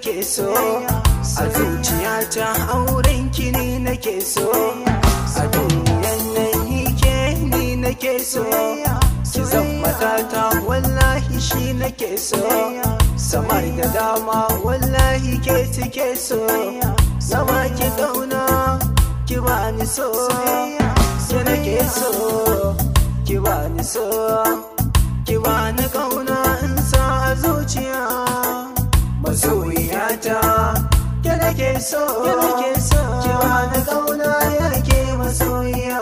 nake so, a zuciyata auren ki ne nake so, a duniyan nan ke ni nake so, ki zan matata wallahi shi nake so, samar da dama wallahi ke suke so, zama ki kauna ki bani so, ki nake so, ki bani so, ki bani kauna in sa a zuciya. Masoyiyata ke nake so, ki bani kauna yake masoyiya.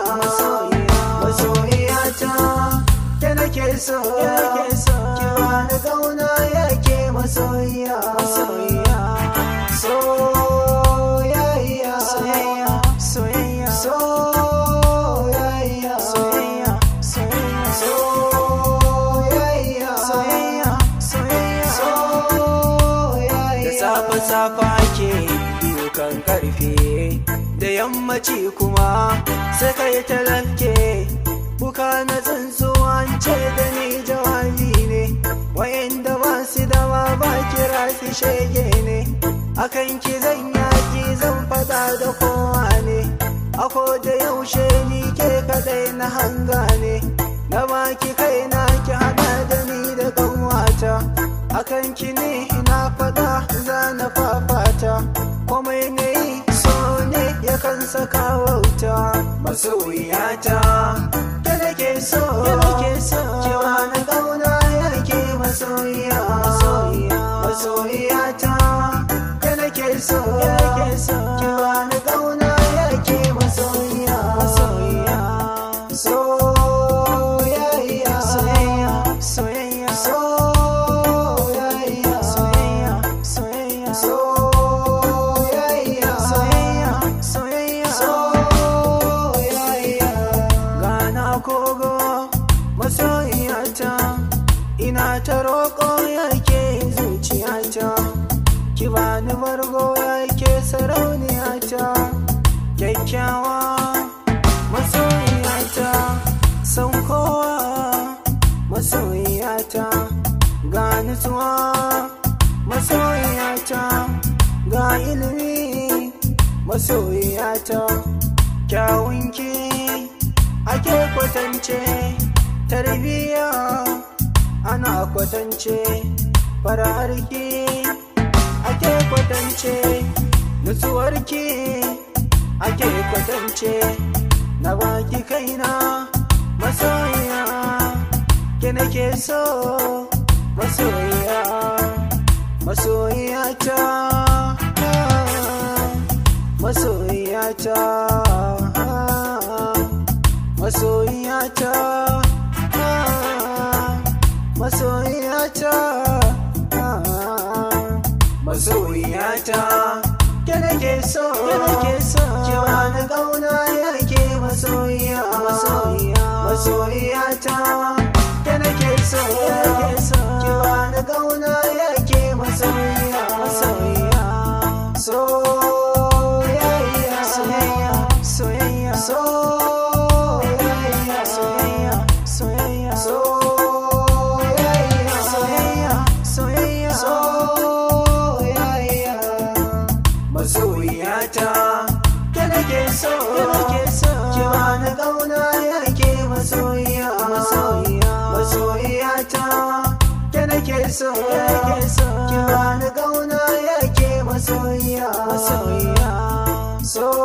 Masoyiyata ke nake so, ki bani kauna yake masoyiya. Soyayya, soyayya, soyayya, soyayya, soyayya, soyayya, soyayya, soyayya, soyayya. Da safe-safe ake dukan karfe, da yammaci kuma sai kai talake. Buka na tsuntsuwa ce da ni jawabi ne, wa'inda ba su dama ba kira su shege ne. Akan ki zan yaki zan fada da kowa ne, ako da yaushe ni ke kadai na hanga ne, na baki kai na ki hada da ni da kanwata. Akan ki ne na fada za na fafata, komai ne so ne yakan saka wauta. Masoyiyata ke nake so, ki bani kauna yake masoyiya. Masoyiyata ke nake so, ki bani kauna yake masoyiya. Soyayya, soyayya, soyayya, soyayya, soyayya, soyayya, soyayya, soyayya, soyayya. Gana kogo masoyiyata, ina ta roƙo yake zuciyata, ki bani bargo yake sarauniyata, kyakkyawa masoyiyata, san kowa masoyiyata, ga nutsuwa masoyiyata, ga ilimi masoyiyata, kyawunki ake kwatance, tarbiyya ana kwatance, fararki ake kwatance, nutsuwarki ake kwatance, na baki kaina masoyiya, ke nake so masoyiya. Masoyiyata, masoyiyata, masoyiyata, masoyiyata, masoyiyata ke nake so, ki bani kauna yake masoyiya. Masoyiyata ke nake so, ki bani kauna yake masoyiya. Soyayya, soyayya, soyayya, soyayya, soyayya, soyayya, soyayya, soyayya, soyayya. Masoyiyata ke nake so, ki bani kauna yake masoyiya. Masoyiyata ke nake so.